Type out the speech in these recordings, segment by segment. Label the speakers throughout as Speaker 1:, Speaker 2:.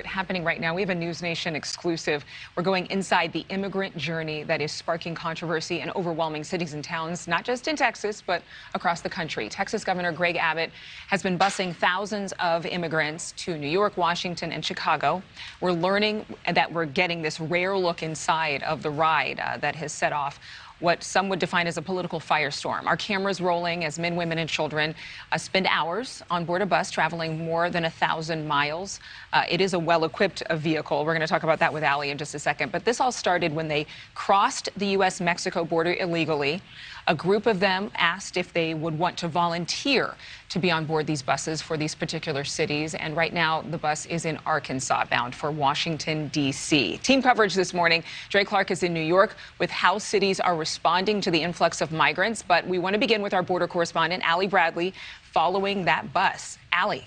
Speaker 1: Happening right now. We have a NewsNation exclusive. We're going inside the immigrant journey that is sparking controversy in overwhelming cities and towns, not just in Texas, but across the country. Texas Governor Greg Abbott has been busing thousands of immigrants to New York, Washington, and Chicago. We're learning that we're getting this rare look inside of the ride that has set off what some would define as a political firestorm. Our cameras rolling as men, women, and children spend hours on board a bus traveling more than 1,000 miles. It is a well-equipped vehicle. We're going to talk about that with Allie in just a second. But this all started when they crossed the U.S.-Mexico border illegally. A group of them asked if they would want to volunteer to be on board these buses for these particular cities. And right now, the bus is in Arkansas, bound for Washington, D.C. Team coverage this morning. Dre Clark is in New York with how cities are responding to the influx of migrants. But we want to begin with our border correspondent, Allie Bradley, following that bus. Allie.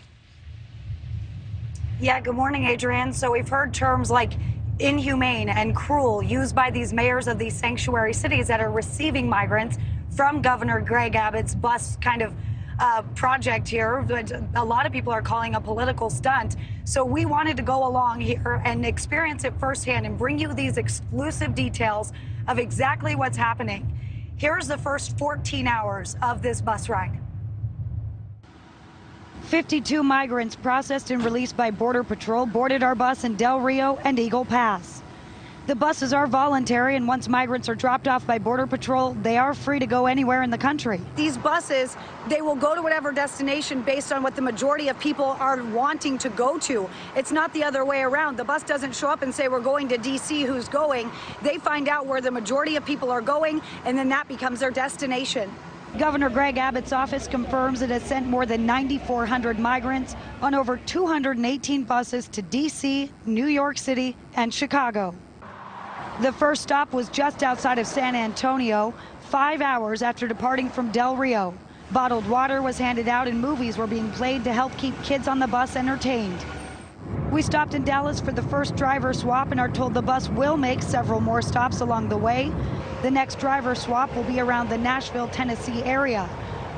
Speaker 2: Yeah, good morning, Adrienne. So we've heard terms like inhumane and cruel used by these mayors of these sanctuary cities that are receiving migrants from Governor Greg Abbott's bus kind of project here. A lot of people are calling a political stunt. So we wanted to go along here and experience it firsthand and bring you these exclusive details of exactly what's happening. Here's the first 14 hours of this bus ride. 52 migrants processed and released by Border Patrol boarded our bus in Del Rio and Eagle Pass. The buses are voluntary, and once migrants are dropped off by Border Patrol, they are free to go anywhere in the country. These buses, they will go to whatever destination based on what the majority of people are wanting to go to. It's not the other way around. The bus doesn't show up and say we're going to D.C. Who's going? They find out where the majority of people are going, and then that becomes their destination. Governor Greg Abbott's office confirms it has sent more than 9,400 migrants on over 218 buses to D.C., New York City, and Chicago. The first stop was just outside of San Antonio, 5 hours after departing from Del Rio. Bottled water was handed out and movies were being played to help keep kids on the bus entertained. We stopped in Dallas for the first driver swap and are told the bus will make several more stops along the way. The next driver swap will be around the Nashville, Tennessee area.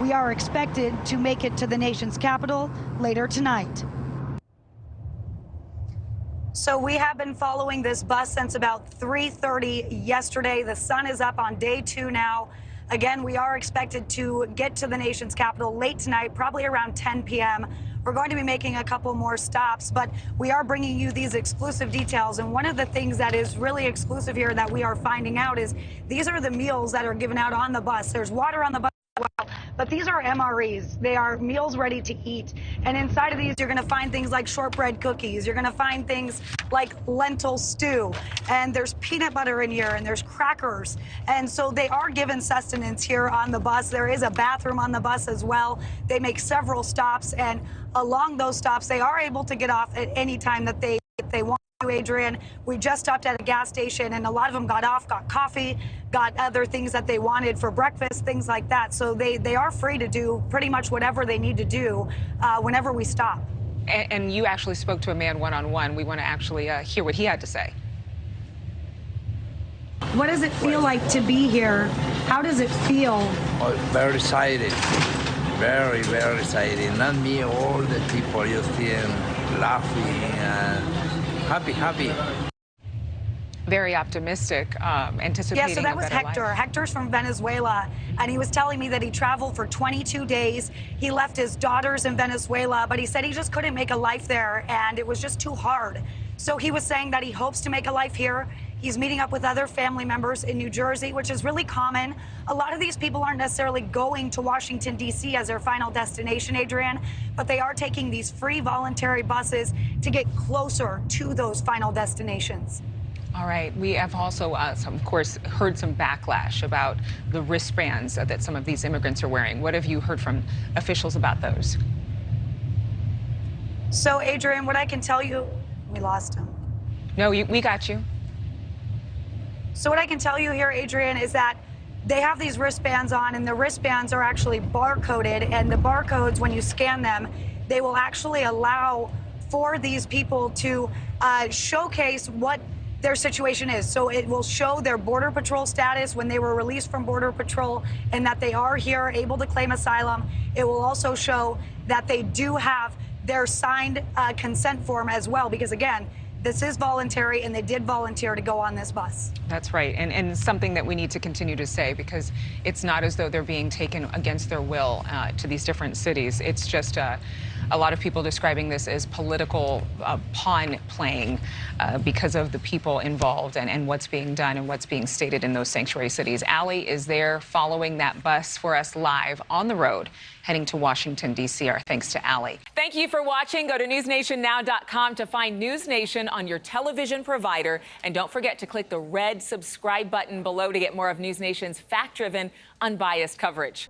Speaker 2: We are expected to make it to the nation's capital later tonight. So we have been following this bus since about 3:30 yesterday. The sun is up on day 2 now. Again, we are expected to get to the nation's capital late tonight, probably around 10 p.m. We're going to be making a couple more stops, but we are bringing you these exclusive details. And one of the things that is really exclusive here that we are finding out is these are the meals that are given out on the bus. There's water on the bus as well, but these are MREs. They are meals ready to eat. And inside of these, you're going to find things like shortbread cookies. You're going to find things like lentil stew. And there's peanut butter in here, and there's crackers. And so they are given sustenance here on the bus. There is a bathroom on the bus as well. They make several stops, and along those stops, they are able to get off at any time that they want to, Adrienne. We just stopped at a gas station, and a lot of them got off, got coffee, got other things that they wanted for breakfast, things like that. So they are free to do pretty much whatever they need to do whenever we stop.
Speaker 1: And you actually spoke to a man one-on-one. We want to actually hear what he had to say.
Speaker 2: What does it feel like to be here? How does it feel?
Speaker 3: Oh, very excited. Very, very excited. Not me, all the people you see laughing and happy.
Speaker 1: Very optimistic, anticipating.
Speaker 2: Yeah, so that was Hector.
Speaker 1: Life.
Speaker 2: Hector's from Venezuela, and he was telling me that he traveled for 22 days. He left his daughters in Venezuela, but he said he just couldn't make a life there, and it was just too hard. So he was saying that he hopes to make a life here. He's meeting up with other family members in New Jersey, which is really common. A lot of these people aren't necessarily going to Washington, D.C. as their final destination, Adrienne, but they are taking these free voluntary buses to get closer to those final destinations.
Speaker 1: All right. We have also, of course, heard some backlash about the wristbands that some of these immigrants are wearing. What have you heard from officials about those?
Speaker 2: So, Adrienne, what I can tell you, we lost him.
Speaker 1: No, we got you.
Speaker 2: So what I can tell you here, Adrienne, is that they have these wristbands on, and the wristbands are actually barcoded, and the barcodes, when you scan them, they will actually allow for these people to showcase what their situation is. So it will show their Border Patrol status when they were released from Border Patrol and that they are here able to claim asylum. It will also show that they do have their signed consent form as well, because again, this is voluntary, and they did volunteer to go on this bus.
Speaker 1: That's right, and something that we need to continue to say, because it's not as though they're being taken against their will to these different cities. It's just a lot of people describing this as political pawn playing because of the people involved and what's being done and what's being stated in those sanctuary cities. Allie is there following that bus for us live on the road, heading to Washington, D.C. Our thanks to Allie.
Speaker 4: Thank you for watching. Go to newsnationnow.com to find News Nation on your television provider. And don't forget to click the red subscribe button below to get more of News Nation's fact-driven, unbiased coverage.